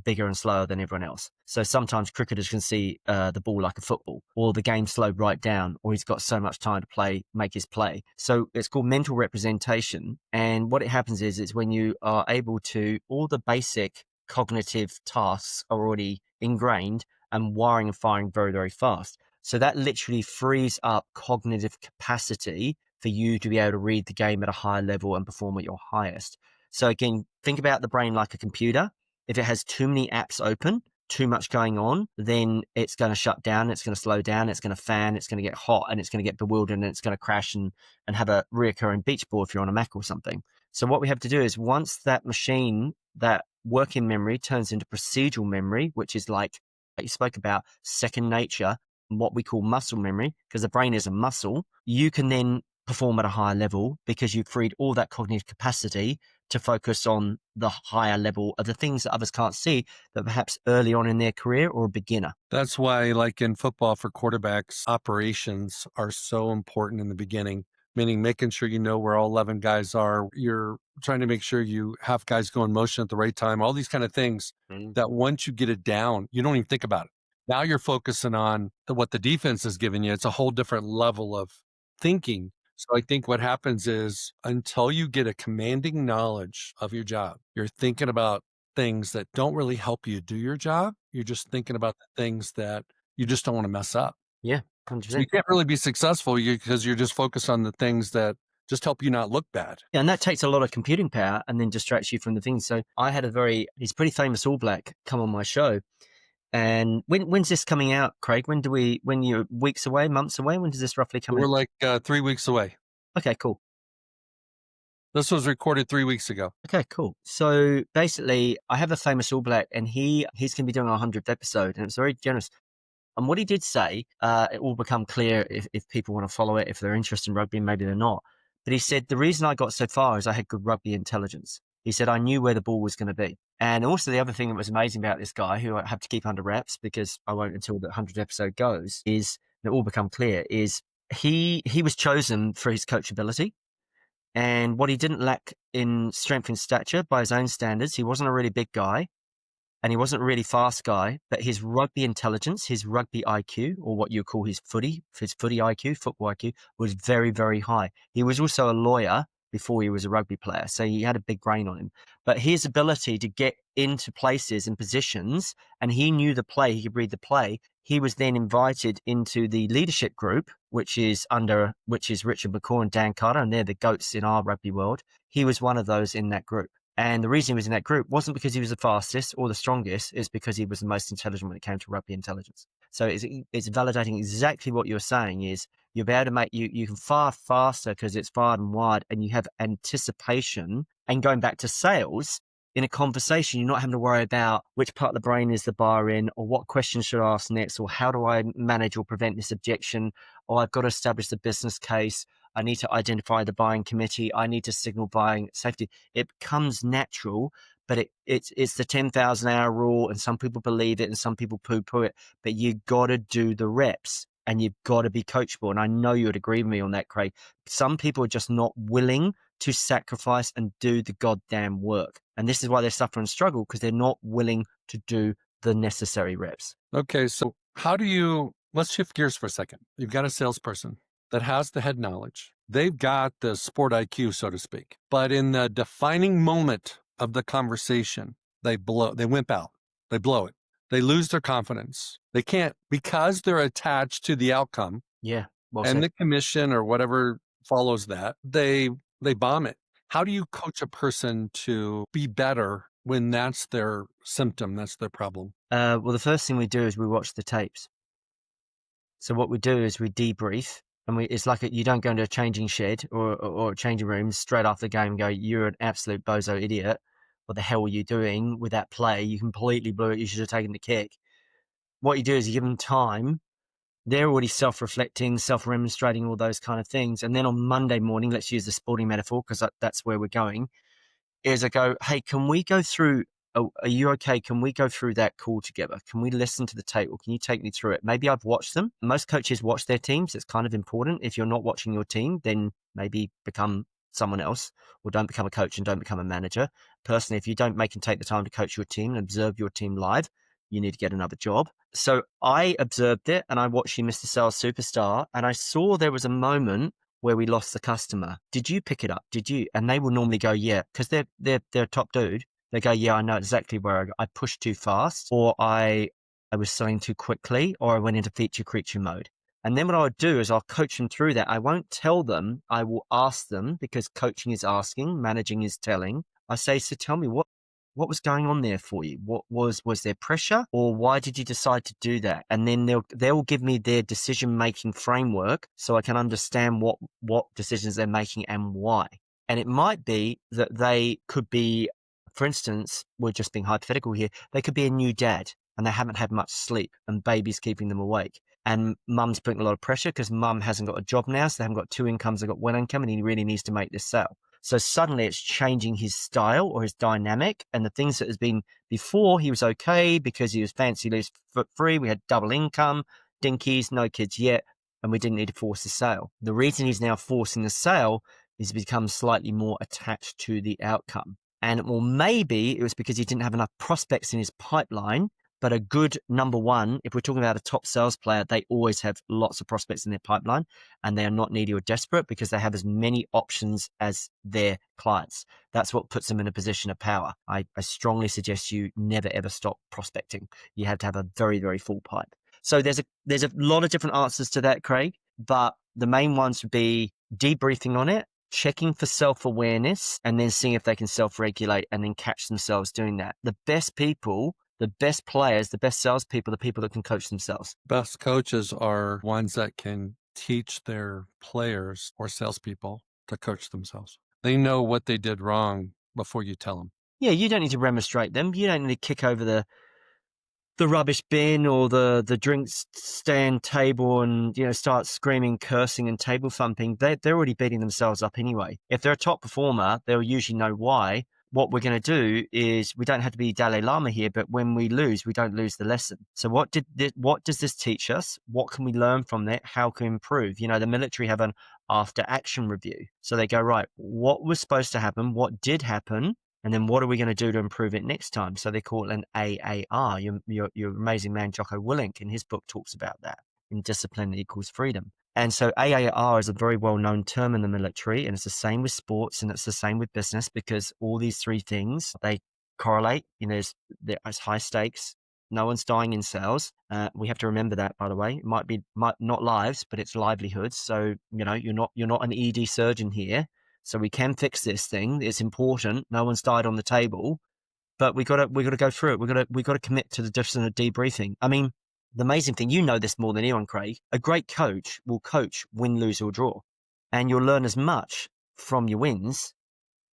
Speaker 2: bigger and slower than everyone else. So sometimes cricketers can see the ball like a football, or the game slowed right down, or he's got so much time to make his play. So it's called mental representation. And what it happens is when you are able to, all the basic cognitive tasks are already ingrained and wiring and firing very, very fast. So that literally frees up cognitive capacity for you to be able to read the game at a higher level and perform at your highest. So again, think about the brain like a computer. If it has too many apps open, too much going on, then it's going to shut down, it's going to slow down, it's going to fan, it's going to get hot, and it's going to get bewildered, and it's going to crash and have a reoccurring beach ball if you're on a Mac or something. So what we have to do is once that machine, that working memory turns into procedural memory, which is like you spoke about, second nature, what we call muscle memory, because the brain is a muscle, you can then perform at a higher level because you've freed all that cognitive capacity to focus on the higher level of the things that others can't see, that perhaps early on in their career or a beginner.
Speaker 1: that's why, like in football for quarterbacks, operations are so important in the beginning, meaning making sure you know where all 11 guys are. You're trying to make sure you have guys go in motion at the right time, all these kind of things that once you get it down, you don't even think about it. Now you're focusing on what the defense is giving you. It's a whole different level of thinking. So I think what happens is until you get a commanding knowledge of your job, you're thinking about things that don't really help you do your job. You're just thinking about the things that you just don't want to mess up.
Speaker 2: Yeah,
Speaker 1: So you
Speaker 2: 100%.
Speaker 1: can't really be successful because you're just focused on the things that just help you not look bad.
Speaker 2: Yeah, and that takes a lot of computing power and then distracts you from the things. So I had he's pretty famous All Black come on my show. And when's this coming out, Craig? When you're weeks away, months away? When does this roughly come
Speaker 1: We're
Speaker 2: out?
Speaker 1: like 3 weeks away.
Speaker 2: Okay, cool.
Speaker 1: This was recorded 3 weeks ago.
Speaker 2: Okay, cool. So basically, I have a famous All Black, and he's going to be doing our 100th episode, and it's very generous. And what he did say, it will become clear if people want to follow it, if they're interested in rugby, maybe they're not. But he said, the reason I got so far is I had good rugby intelligence. He said, I knew where the ball was going to be. And also the other thing that was amazing about this guy, who I have to keep under wraps because I won't until the 100th episode goes, is, and it will become clear, is he was chosen for his coachability. And what he didn't lack in strength and stature by his own standards, he wasn't a really big guy. And he wasn't a really fast guy, but his rugby intelligence, his rugby IQ, or what you call his footy IQ, football IQ, was very, very high. He was also a lawyer before he was a rugby player, so he had a big brain on him. But his ability to get into places and positions, and he knew the play, he could read the play. He was then invited into the leadership group, which is Richard McCaw and Dan Carter, and they're the GOATs in our rugby world. He was one of those in that group. And the reason he was in that group wasn't because he was the fastest or the strongest, it's because he was the most intelligent when it came to rugby intelligence. So it's validating exactly what you're saying is you'll be able to make, you can fire faster because it's far and wide and you have anticipation. And going back to sales, in a conversation, you're not having to worry about which part of the brain is the bar in, or what question should I ask next, or how do I manage or prevent this objection, or I've got to establish the business case. I need to identify the buying committee. I need to signal buying safety. It becomes natural, but it's the 10,000 hour rule, and some people believe it and some people poo-poo it, but you got to do the reps and you've got to be coachable. And I know you would agree with me on that, Craig. Some people are just not willing to sacrifice and do the goddamn work. And this is why they suffer and struggle, because they're not willing to do the necessary reps.
Speaker 1: Okay, so let's shift gears for a second. You've got a salesperson that has the head knowledge. They've got the sport IQ, so to speak. But in the defining moment of the conversation, they wimp out. They blow it. They lose their confidence. They can't, because they're attached to the outcome.
Speaker 2: Yeah. Well
Speaker 1: and
Speaker 2: said.
Speaker 1: the commission or whatever follows that, they bomb it. How do you coach a person to be better when that's their symptom, that's their problem?
Speaker 2: Well, the first thing we do is we watch the tapes. So what we do is we debrief, and it's like you don't go into a changing shed or a changing room straight after the game and go, you're an absolute bozo idiot. What the hell were you doing with that play? You completely blew it. You should have taken the kick. What you do is you give them time. They're already self-reflecting, self-remonstrating, all those kind of things. And then on Monday morning, let's use the sporting metaphor because that's where we're going, is I go, hey, can we go through, are you okay? Can we go through that call together? Can we listen to the tape, or can you take me through it? Maybe I've watched them. Most coaches watch their teams. It's kind of important. If you're not watching your team, then maybe become someone else, or don't become a coach and don't become a manager. Personally, if you don't make and take the time to coach your team and observe your team live, you need to get another job. So I observed it and I watched you, Mr. Sales Superstar, and I saw there was a moment where we lost the customer. Did you pick it up? Did you? And they will normally go, yeah, because they're a top dude. They go, yeah, I know exactly where I pushed too fast, or I was selling too quickly, or I went into feature creature mode. And then what I would do is I'll coach them through that. I won't tell them. I will ask them, because coaching is asking, managing is telling. I say, so tell me what was going on there for you? What was there pressure, or why did you decide to do that? And then they'll give me their decision-making framework so I can understand what decisions they're making and why. And it might be that they could be, for instance, we're just being hypothetical here, they could be a new dad and they haven't had much sleep and baby's keeping them awake. And mum's putting a lot of pressure because mum hasn't got a job now, so they haven't got two incomes, they've got one income, and he really needs to make this sale. So suddenly it's changing his style or his dynamic, and the things that has been before, he was okay because he was fancy loose free. We had double income, dinkies, no kids yet, and we didn't need to force the sale. The reason he's now forcing the sale is to become slightly more attached to the outcome. And maybe it was because he didn't have enough prospects in his pipeline But a good number one, if we're talking about a top sales player, they always have lots of prospects in their pipeline, and they are not needy or desperate because they have as many options as their clients. That's what puts them in a position of power. I strongly suggest you never ever stop prospecting. You have to have a very, very full pipe. So there's a lot of different answers to that, Craig, but the main ones would be debriefing on it, checking for self-awareness, and then seeing if they can self-regulate and then catch themselves doing that. The best people, the best players, the best salespeople, the people that can coach themselves.
Speaker 1: Best coaches are ones that can teach their players or salespeople to coach themselves. They know what they did wrong before you tell them.
Speaker 2: Yeah, you don't need to remonstrate them. You don't need to kick over the rubbish bin or the drinks stand table and, start screaming, cursing and table thumping. They're already beating themselves up anyway. If they're a top performer, they'll usually know why. What we're going to do is, we don't have to be Dalai Lama here, but when we lose, we don't lose the lesson. So what does this teach us? What can we learn from that? How can we improve? The military have an after action review. So they go, right, what was supposed to happen? What did happen? And then what are we going to do to improve it next time? So they call it an AAR. Your amazing man, Jocko Willink, in his book talks about that, in Discipline Equals Freedom. And so AAR is a very well-known term in the military, and it's the same with sports and it's the same with business, because all these three things, they correlate. There's high stakes. No one's dying in sales. We have to remember that, by the way. It might not lives, but it's livelihoods. So, you're not an ED surgeon here. So we can fix this thing. It's important. No one's died on the table, but we got to go through it. We got to commit to the discipline of debriefing. I mean, the amazing thing, this more than anyone, Craig, a great coach will coach win, lose or draw, and you'll learn as much from your wins,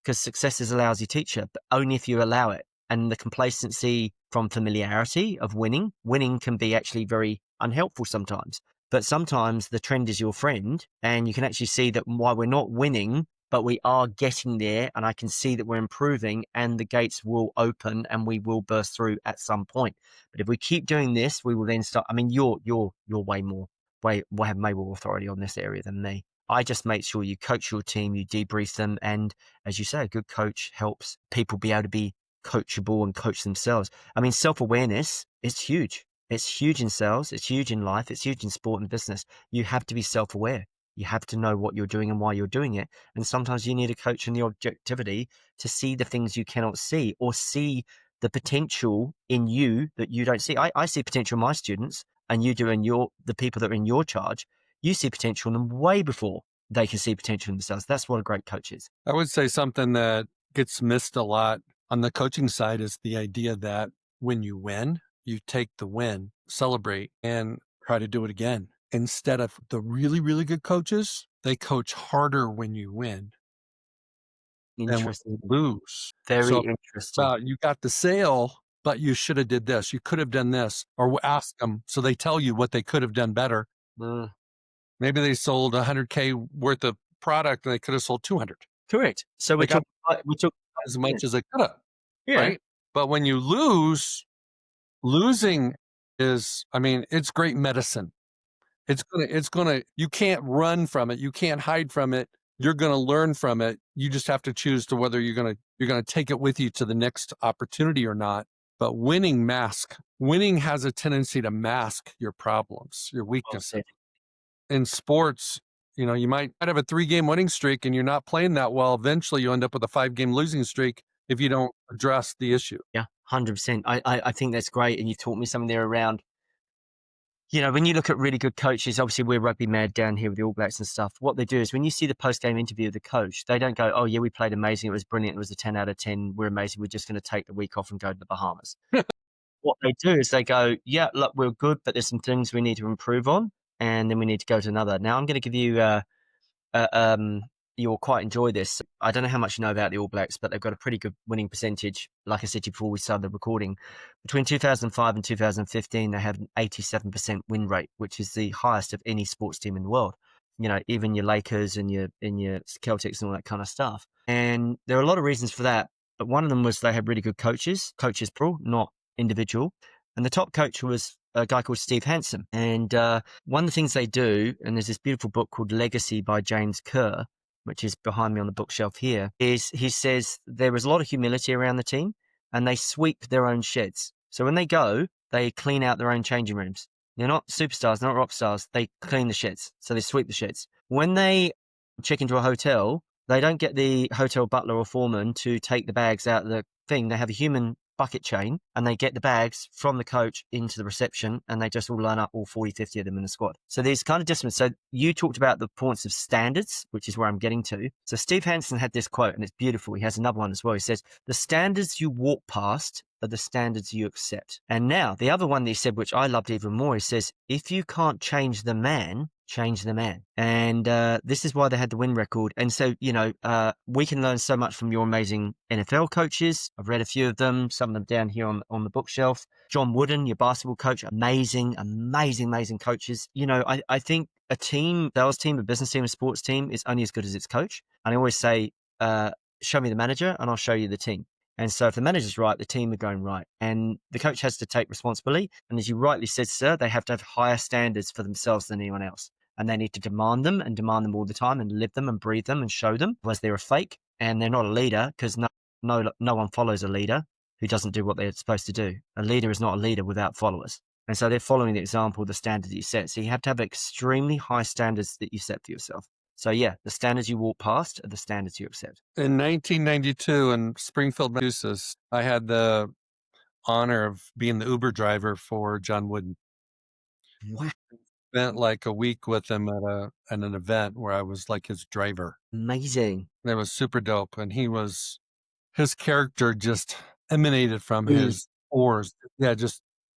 Speaker 2: because success is a lousy teacher, but only if you allow it. And the complacency from familiarity of winning can be actually very unhelpful sometimes. But sometimes the trend is your friend, and you can actually see that while we're not winning, but we are getting there, and I can see that we're improving, and the gates will open and we will burst through at some point. But if we keep doing this, we will then start. I mean, you're have way more authority on this area than me. I just make sure you coach your team, you debrief them, and as you say, a good coach helps people be able to be coachable and coach themselves. I mean, self-awareness is huge. It's huge in sales. It's huge in life. It's huge in sport and business. You have to be self-aware. You have to know what you're doing and why you're doing it. And sometimes you need a coach in the objectivity to see the things you cannot see, or see the potential in you that you don't see. I see potential in my students, and you do in the people that are in your charge. You see potential in them way before they can see potential in themselves. That's what a great coach is.
Speaker 1: I would say something that gets missed a lot on the coaching side is the idea that when you win, you take the win, celebrate, and try to do it again. Instead of the really, really good coaches, they coach harder when you win than when
Speaker 2: Interesting.
Speaker 1: you lose.
Speaker 2: Very
Speaker 1: So
Speaker 2: interesting.
Speaker 1: you got the sale, but you should have did this. You could have done this, or ask them so they tell you what they could have done better. Maybe they sold 100K worth of product and they could have sold 200.
Speaker 2: Correct. So we took
Speaker 1: as much as they could have,
Speaker 2: yeah.
Speaker 1: right? But when you losing is, it's great medicine. You can't run from it. You can't hide from it. You're going to learn from it. You just have to choose to whether you're going to take it with you to the next opportunity or not. But winning has a tendency to mask your problems, your weaknesses. In sports, you might have a 3-game winning streak and you're not playing that well. Eventually you end up with a 5-game losing streak if you don't address the issue.
Speaker 2: Yeah, 100%. I think that's great. And you taught me something there around, when you look at really good coaches, obviously we're rugby mad down here with the All Blacks and stuff. What they do is when you see the post-game interview of the coach, they don't go, oh yeah, we played amazing. It was brilliant. It was a 10 out of 10. We're amazing. We're just going to take the week off and go to the Bahamas. What they do is they go, yeah, look, we're good, but there's some things we need to improve on. And then we need to go to another. Now I'm going to give you, you'll quite enjoy this. I don't know how much you know about the All Blacks, but they've got a pretty good winning percentage. Like I said to you before we started the recording, between 2005 and 2015, they have an 87% win rate, which is the highest of any sports team in the world. Even your Lakers and your Celtics and all that kind of stuff. And there are a lot of reasons for that. But one of them was they had really good coaches plural, not individual. And the top coach was a guy called Steve Hansen. And one of the things they do, and there's this beautiful book called Legacy by James Kerr, which is behind me on the bookshelf here, is he says there is a lot of humility around the team and they sweep their own sheds. So when they go, they clean out their own changing rooms. They're not superstars, not rock stars. They clean the sheds. So they sweep the sheds. When they check into a hotel, they don't get the hotel butler or foreman to take the bags out of the thing. They have a human bucket chain and they get the bags from the coach into the reception and they just all line up, all 40, 50 of them in the squad. So these kind of disciplines. So you talked about the points of standards, which is where I'm getting to. So Steve Hansen had this quote and it's beautiful. He has another one as well. He says, the standards you walk past are the standards you accept. And now the other one that he said, which I loved even more, he says, if you can't change the man, change the man. And this is why they had the win record. And so, we can learn so much from your amazing NFL coaches. I've read a few of them, some of them down here on the bookshelf. John Wooden, your basketball coach, amazing coaches. I think a team, sales team, a business team, a sports team is only as good as its coach. And I always say, show me the manager and I'll show you the team. And so if the manager's right, the team are going right. And the coach has to take responsibility. And as you rightly said, sir, they have to have higher standards for themselves than anyone else. And they need to demand them all the time and live them and breathe them and show them, otherwise they're a fake and they're not a leader, because no one follows a leader who doesn't do what they're supposed to do. A leader is not a leader without followers. And so they're following the example, the standard that you set. So you have to have extremely high standards that you set for yourself. So yeah, the standards you walk past are the standards you accept.
Speaker 1: In 1992 in Springfield, Massachusetts, I had the honor of being the Uber driver for John Wooden.
Speaker 2: Wow.
Speaker 1: Spent like a week with him at an event where I was like his driver.
Speaker 2: Amazing.
Speaker 1: And it was super dope. And his character just emanated from his oars. Yeah,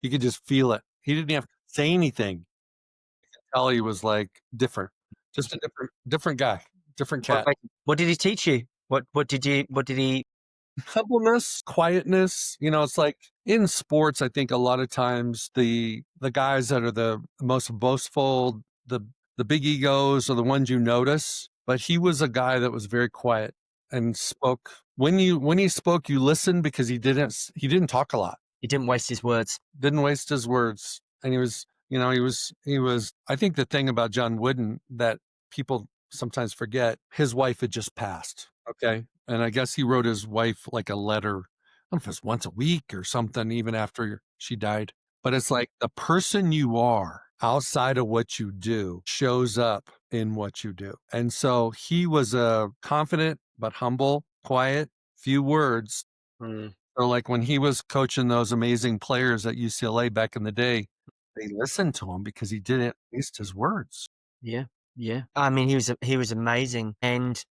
Speaker 1: you could just feel it. He didn't have to say anything. You could tell he was like different, just a different guy, different cat.
Speaker 2: What did he teach you? What did he?
Speaker 1: Humbleness, quietness. It's like in sports, I think a lot of times the guys that are the most boastful, the big egos are the ones you notice. But he was a guy that was very quiet and spoke. When he spoke, you listened because he didn't talk a lot.
Speaker 2: He didn't waste his words.
Speaker 1: Didn't waste his words. And he was, I think the thing about John Wooden that people sometimes forget, his wife had just passed. Okay. And I guess he wrote his wife like a letter, I don't know if it was once a week or something, even after she died. But it's like the person you are outside of what you do shows up in what you do. And so he was a confident but humble, quiet, few words. So like when he was coaching those amazing players at UCLA back in the day, they listened to him because he didn't waste his words.
Speaker 2: Yeah. Yeah. I mean, he was amazing. And,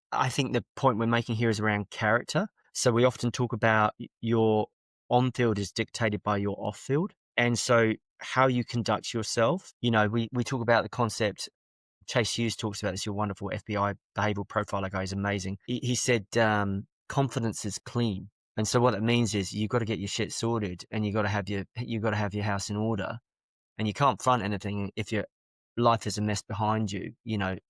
Speaker 2: I think the point we're making here is around character. So we often talk about your on field is dictated by your off field. And so how you conduct yourself, we talk about the concept. Chase Hughes talks about this, your wonderful FBI behavioral profiler guy is amazing. He said, confidence is clean. And so what that means is you've got to get your shit sorted and you've got to have your house in order, and you can't front anything if your life is a mess behind you.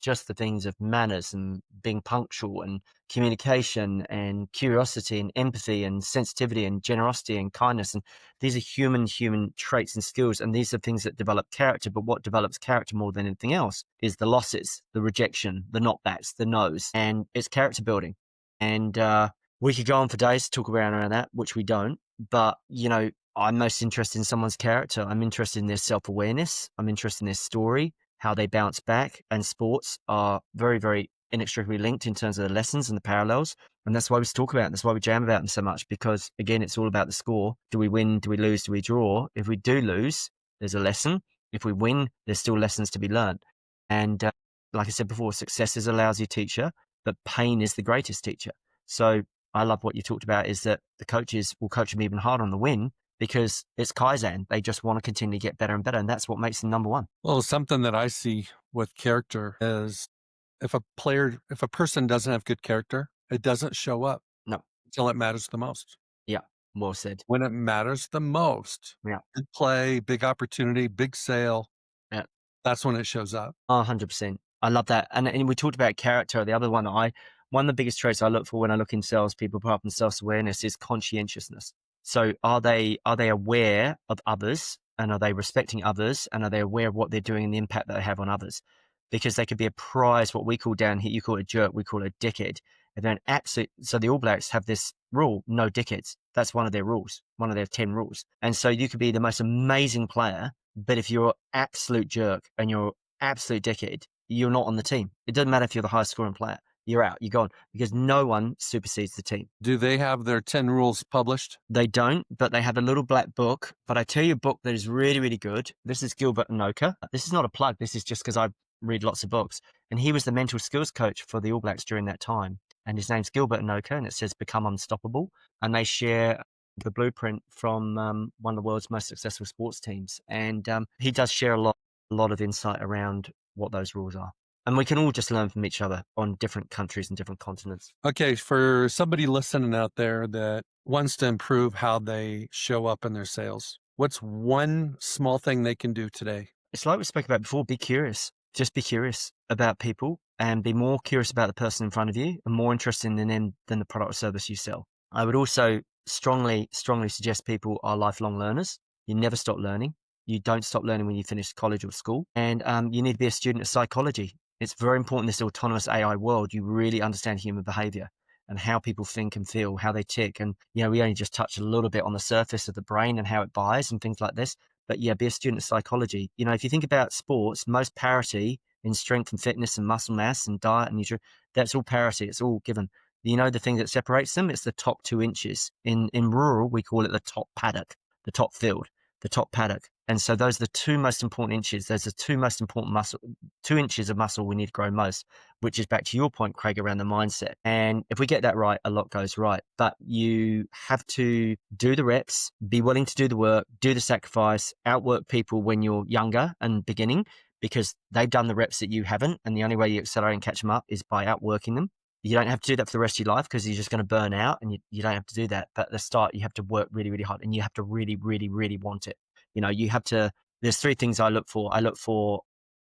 Speaker 2: Just the things of manners and being punctual and communication and curiosity and empathy and sensitivity and generosity and kindness. And these are human traits and skills. And these are things that develop character. But what develops character more than anything else is the losses, the rejection, the knockbacks, the no's, and it's character building. And we could go on for days to talk around that, which we don't. But, I'm most interested in someone's character. I'm interested in their self-awareness. I'm interested in their story, how they bounce back. And sports are very, very inextricably linked in terms of the lessons and the parallels. And that's why we talk about them. That's why we jam about them so much, because again, it's all about the score. Do we win? Do we lose? Do we draw? If we do lose, there's a lesson. If we win, there's still lessons to be learned. And like I said before, success is a lousy teacher, but pain is the greatest teacher. So I love what you talked about, is that the coaches will coach them even harder on the win, because it's Kaizen. They just want to continue to get better and better. And that's what makes them number one.
Speaker 1: Well, something that I see with character is if a person doesn't have good character, it doesn't show up.
Speaker 2: No.
Speaker 1: Until it matters the most.
Speaker 2: Yeah. Well said.
Speaker 1: When it matters the most.
Speaker 2: Yeah.
Speaker 1: Big play, big opportunity, big sale.
Speaker 2: Yeah.
Speaker 1: That's when it shows up.
Speaker 2: 100%. I love that. And we talked about character. The other one one of the biggest traits I look for when I look in salespeople, apart from self-awareness, is conscientiousness. So are they aware of others, and are they respecting others, and are they aware of what they're doing and the impact that they have on others? Because they could be a prize, what we call down here, you call it a jerk, we call it a dickhead. If they're an absolute, so the All Blacks have this rule, no dickheads. That's one of their rules, one of their 10 rules. And so you could be the most amazing player, but if you're an absolute jerk and you're absolute dickhead, you're not on the team. It doesn't matter if you're the highest scoring player. You're out, you're gone, because no one supersedes the team.
Speaker 1: Do they have their 10 rules published?
Speaker 2: They don't, but they have a little black book. But I tell you a book that is really, really good. This is Gilbert Anoka. This is not a plug. This is just because I read lots of books. And he was the mental skills coach for the All Blacks during that time. And his name's Gilbert Anoka, and it says Become Unstoppable. And they share the blueprint from one of the world's most successful sports teams. And he does share a lot of insight around what those rules are. And we can all just learn from each other on different countries and different continents.
Speaker 1: Okay, for somebody listening out there that wants to improve how they show up in their sales, what's one small thing they can do today?
Speaker 2: It's like we spoke about before, be curious. Just be curious about people and be more curious about the person in front of you and more interested in them than the product or service you sell. I would also strongly suggest people are lifelong learners. You never stop learning. You don't stop learning when you finish college or school. And you need to be a student of psychology. It's very important in this autonomous AI world, you really understand human behavior and how people think and feel, how they tick. And, we only just touched a little bit on the surface of the brain and how it buys and things like this. But yeah, be a student of psychology. If you think about sports, most parity in strength and fitness and muscle mass and diet and nutrition, that's all parity. It's all given. The thing that separates them, it's the top 2 inches. In rural, we call it the top paddock, the top field, the top paddock. And so those are the 2 most important inches. Those are 2 most important 2 inches of muscle we need to grow most, which is back to your point, Craig, around the mindset. And if we get that right, a lot goes right. But you have to do the reps, be willing to do the work, do the sacrifice, outwork people when you're younger and beginning, because they've done the reps that you haven't. And the only way you accelerate and catch them up is by outworking them. You don't have to do that for the rest of your life because you're just going to burn out, and you don't have to do that. But at the start, you have to work really, really hard, and you have to really, really, really want it. You have to, there's 3 things I look for. I look for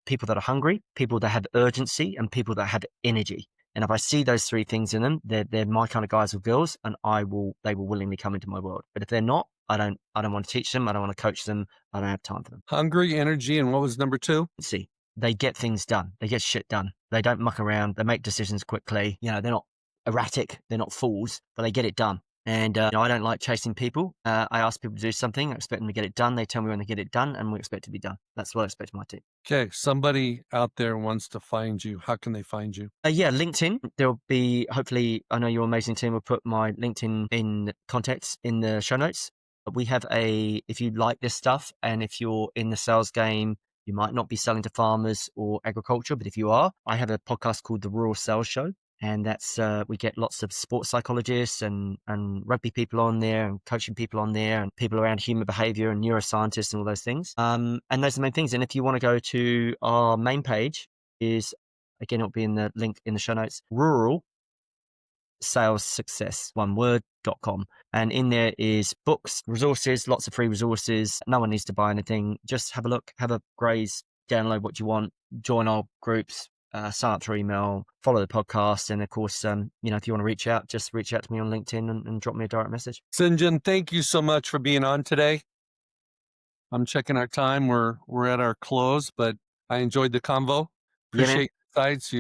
Speaker 2: people that are hungry, people that have urgency, and people that have energy. And if I see those 3 things in them, they're my kind of guys or girls, and they will willingly come into my world. But if they're not, I don't want to teach them. I don't want to coach them. I don't have time for them.
Speaker 1: Hungry, energy, and what was number 2?
Speaker 2: See, they get things done. They get shit done. They don't muck around. They make decisions quickly. They're not erratic. They're not fools, but they get it done. And I don't like chasing people. I ask people to do something. I expect them to get it done. They tell me when they get it done, and we expect it to be done. That's what I expect of my team.
Speaker 1: Okay, somebody out there wants to find you. How can they find you?
Speaker 2: Yeah, LinkedIn. There'll be, hopefully, I know your amazing team will put my LinkedIn in contacts in the show notes. We have if you like this stuff, and if you're in the sales game, you might not be selling to farmers or agriculture, but if you are, I have a podcast called The Rural Sales Show. And that's, we get lots of sports psychologists and rugby people on there and coaching people on there and people around human behavior and neuroscientists and all those things. And those are the main things. And if you want to go to our main page is, again, it'll be in the link in the show notes, Rural Sales Success, one word.com. And in there is books, resources, lots of free resources. No one needs to buy anything. Just have a look, have a graze, download what you want, join our groups. Sign up through email, follow the podcast, and of course, if you want to reach out, just reach out to me on LinkedIn and drop me a direct message.
Speaker 1: Sinjin, thank you so much for being on today. I'm checking our time. We're at our close, but I enjoyed the convo. Appreciate your insights.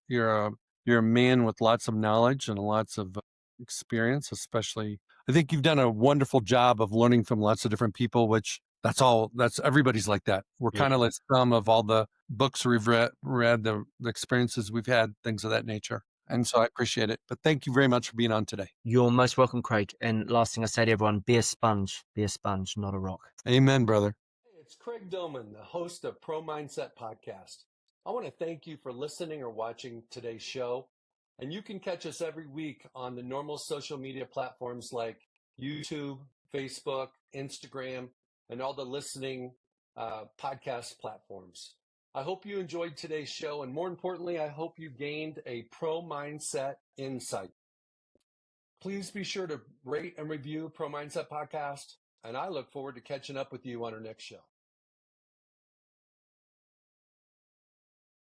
Speaker 1: You're a man with lots of knowledge and lots of experience, especially. I think you've done a wonderful job of learning from lots of different people, which that's everybody's like that. We're kind of like some of all the books we've read, the experiences we've had, things of that nature. And so I appreciate it. But thank you very much for being on today.
Speaker 2: You're most welcome, Craig. And last thing I say to everyone, be a sponge, not a rock.
Speaker 1: Amen, brother.
Speaker 3: Hey, it's Craig Domann, the host of Pro Mindset Podcast. I want to thank you for listening or watching today's show. And you can catch us every week on the normal social media platforms like YouTube, Facebook, Instagram, and all the listening podcast platforms. I hope you enjoyed today's show. And more importantly, I hope you gained a pro mindset insight. Please be sure to rate and review Pro Mindset Podcast. And I look forward to catching up with you on our next show.